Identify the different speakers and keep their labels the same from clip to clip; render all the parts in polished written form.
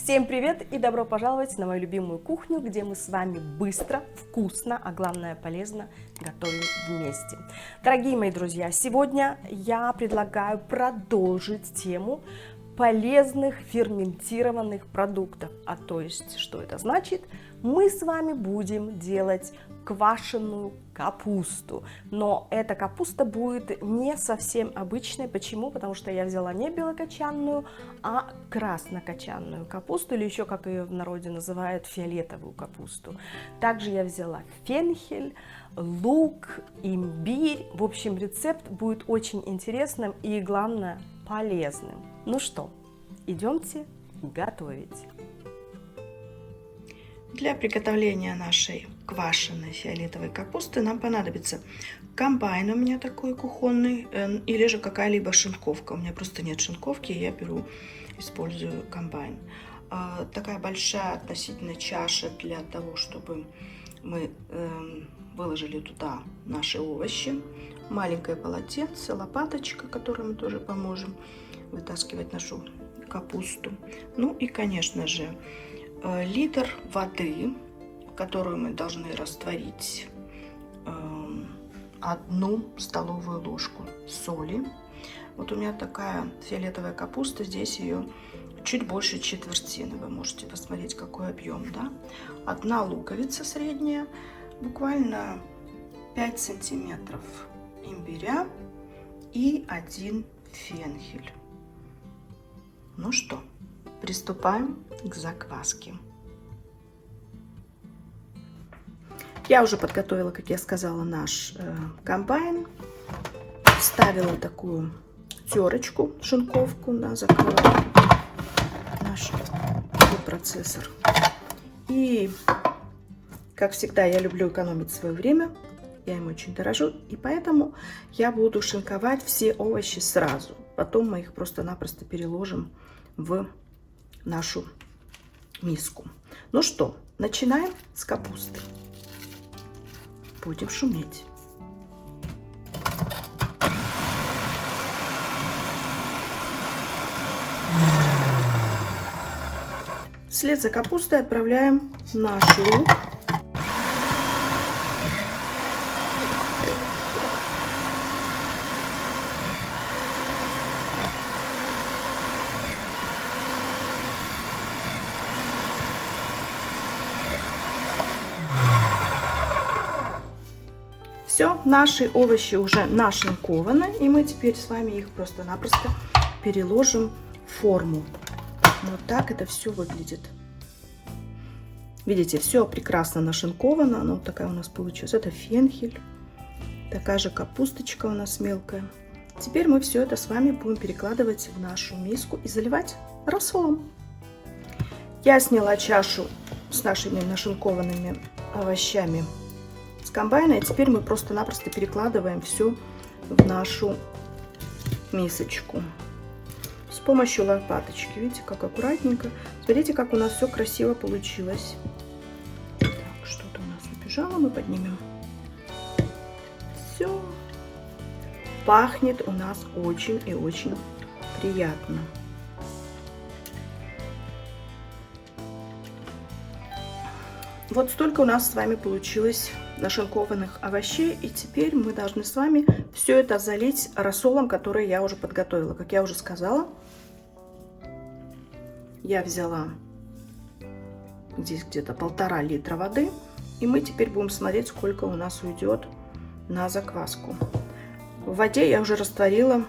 Speaker 1: Всем привет и добро пожаловать на мою любимую кухню, где мы с вами быстро, вкусно, а главное полезно готовим вместе. Дорогие мои друзья, сегодня я предлагаю продолжить тему полезных ферментированных продуктов. А то есть, что это значит? Мы с вами будем делать квашеную капусту, но эта капуста будет не совсем обычной. Почему? Потому что я взяла не белокочанную, а краснокочанную капусту, или еще, как ее в народе называют, фиолетовую капусту. Также я взяла фенхель, лук, имбирь. В общем, рецепт будет очень интересным и, главное, полезным. Ну что, идемте готовить.
Speaker 2: Для приготовления нашей квашеной фиолетовой капусты нам понадобится комбайн, у меня такой кухонный, или же какая-либо шинковка. У меня просто нет шинковки, я использую комбайн. Такая большая относительно чаша для того, чтобы мы выложили туда наши овощи. Маленькое полотенце, лопаточка, которой мы тоже поможем вытаскивать нашу капусту. Ну и, конечно же, литр воды, в которую мы должны растворить 1 столовую ложку соли. Вот у меня такая фиолетовая капуста, здесь ее чуть больше четвертины. Вы можете посмотреть, какой объем, да? 1 луковица средняя, буквально 5 сантиметров имбиря и 1 фенхель. Ну что, приступаем к закваске. Я уже подготовила, как я сказала, наш комбайн. Вставила такую терочку, шинковку, да, закрыла наш процессор. И, как всегда, я люблю экономить свое время. Я им очень дорожу. И поэтому я буду шинковать все овощи сразу. Потом мы их просто-напросто переложим в нашу миску. Ну что, начинаем с капусты. Будем шуметь. Вслед за капустой отправляем наш лук. Все, наши овощи уже нашинкованы, и мы теперь с вами их просто-напросто переложим в форму. Вот так это все выглядит. Видите, все прекрасно нашинковано. Оно вот такая у нас получилась. Это фенхель. Такая же капусточка у нас мелкая. Теперь мы все это с вами будем перекладывать в нашу миску и заливать рассолом. Я сняла чашу с нашими нашинкованными овощами с комбайна, и теперь мы просто-напросто перекладываем все в нашу мисочку с помощью лопаточки. Видите, как аккуратненько. Смотрите, как у нас все красиво получилось. Так, что-то у нас убежало, мы поднимем. Все пахнет у нас очень и очень приятно. Вот столько у нас с вами получилось нашинкованных овощей. И теперь мы должны с вами все это залить рассолом, который я уже подготовила. Как я уже сказала, я взяла здесь где-то 1,5 литра воды. И мы теперь будем смотреть, сколько у нас уйдет на закваску. В воде я уже растворила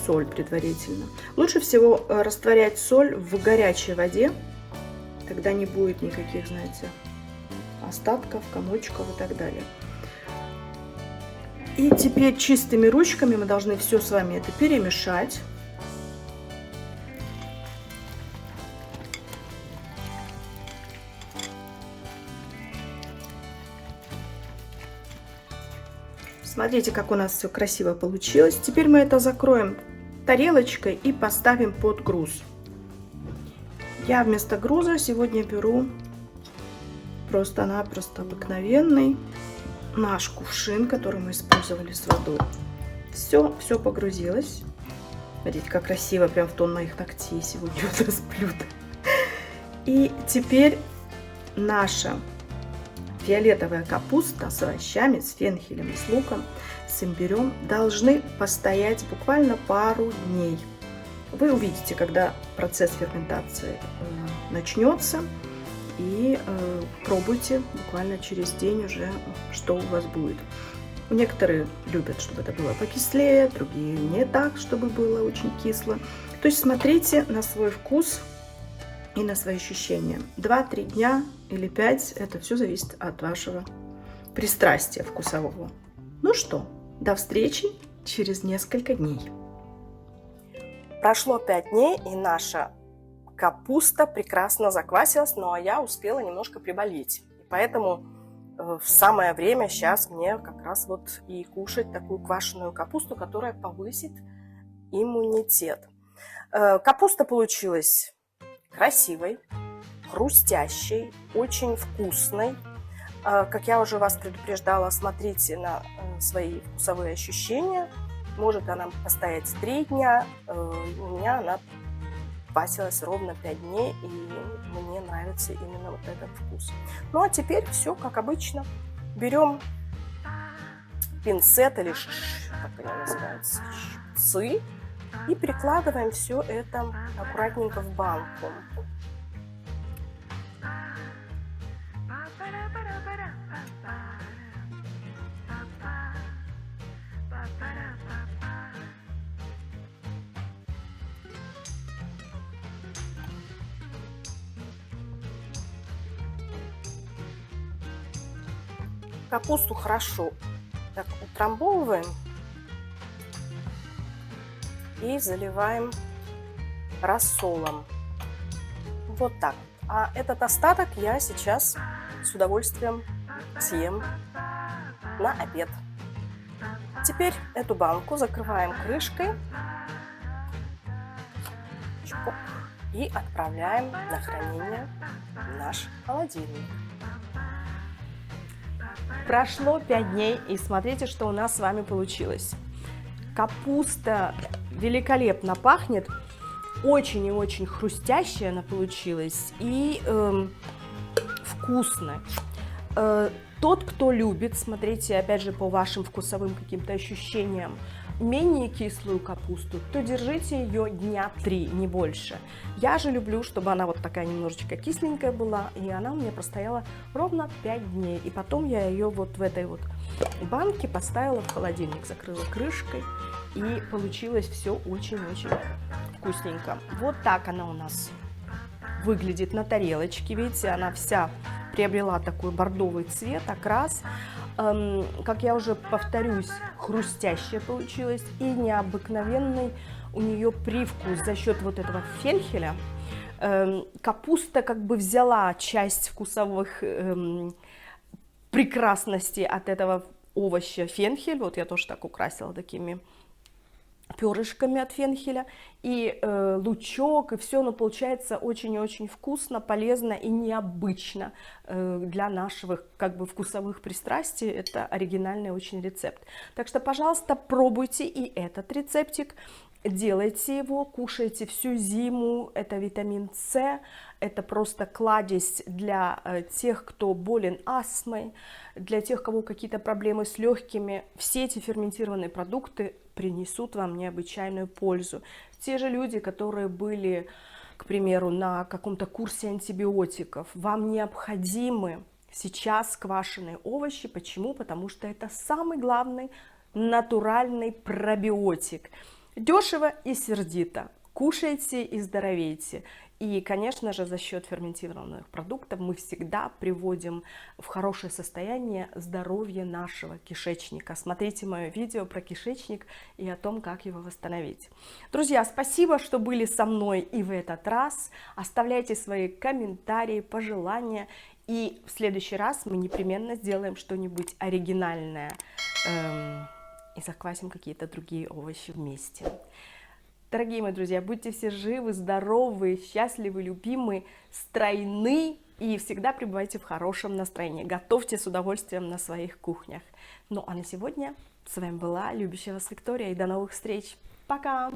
Speaker 2: соль предварительно. Лучше всего растворять соль в горячей воде. Тогда не будет никаких, знаете, остатков, комочков и так далее. И теперь чистыми ручками мы должны все с вами это перемешать. Смотрите, как у нас все красиво получилось. Теперь мы это закроем тарелочкой и поставим под груз. Я вместо груза сегодня беру просто-напросто обыкновенный наш кувшин, который мы использовали с водой. Все погрузилось. Смотрите, как красиво, прям в тон моих ногтей сегодня у нас блюдо. И теперь наша фиолетовая капуста с овощами, с фенхелем и с луком, с имбирем должны постоять буквально пару дней. Вы увидите, когда процесс ферментации начнется, и пробуйте буквально через день уже, что у вас будет. Некоторые любят, чтобы это было покислее, другие не так, чтобы было очень кисло. То есть смотрите на свой вкус и на свои ощущения. 2-3 дня или 5, это все зависит от вашего пристрастия вкусового. Ну что, до встречи через несколько дней.
Speaker 1: Прошло 5 дней, и наша капуста прекрасно заквасилась, ну а я успела немножко приболеть. И поэтому в самое время сейчас мне как раз вот и кушать такую квашеную капусту, которая повысит иммунитет. Капуста получилась красивой, хрустящей, очень вкусной. Как я уже вас предупреждала, смотрите на свои вкусовые ощущения. Может она постоять 3 дня, у меня она квасилась ровно 5 дней, и мне нравится именно вот этот вкус. Ну а теперь все как обычно. Берем пинцет или как они называются, шпцы, и прикладываем все это аккуратненько в банку. Капусту хорошо так утрамбовываем и заливаем рассолом. Вот так. А этот остаток я сейчас с удовольствием съем на обед. Теперь эту банку закрываем крышкой и отправляем на хранение в наш холодильник. Прошло 5 дней, и смотрите, что у нас с вами получилось. Капуста великолепно пахнет, очень и очень хрустящая она получилась и вкусная. Тот, кто любит, смотрите, опять же, по вашим вкусовым каким-то ощущениям, менее кислую капусту, то держите ее дня 3, не больше. Я же люблю, чтобы она вот такая немножечко кисленькая была, и она у меня простояла ровно 5 дней. И потом я ее вот в этой вот банке поставила в холодильник, закрыла крышкой, и получилось все очень-очень вкусненько. Вот так она у нас выглядит на тарелочке. Видите, она вся приобрела такой бордовый цвет, окрас. Как я уже повторюсь, хрустящая получилась и необыкновенный у нее привкус за счет вот этого фенхеля. Капуста как бы взяла часть вкусовых прекрасностей от этого овоща фенхель. Вот я тоже так украсила такими перышками от фенхеля, и лучок, и все, но получается очень-очень вкусно, полезно и необычно для наших как бы вкусовых пристрастий. Это оригинальный очень рецепт. Так что, пожалуйста, пробуйте и этот рецептик, делайте его, кушайте всю зиму. Это витамин С, это просто кладезь для тех, кто болен астмой, для тех, у кого какие-то проблемы с легкими. Все эти ферментированные продукты принесут вам необычайную пользу. Те же люди, которые были, к примеру, на каком-то курсе антибиотиков, вам необходимы сейчас квашеные овощи. Почему? Потому что это самый главный натуральный пробиотик. Дешево и сердито. Кушайте и здоровейте. И, конечно же, за счет ферментированных продуктов мы всегда приводим в хорошее состояние здоровье нашего кишечника. Смотрите мое видео про кишечник и о том, как его восстановить. Друзья, спасибо, что были со мной и в этот раз. Оставляйте свои комментарии, пожелания. И в следующий раз мы непременно сделаем что-нибудь оригинальное и заквасим какие-то другие овощи вместе. Дорогие мои друзья, будьте все живы, здоровы, счастливы, любимы, стройны и всегда пребывайте в хорошем настроении. Готовьте с удовольствием на своих кухнях. Ну а на сегодня с вами была любящая вас Виктория, и до новых встреч. Пока!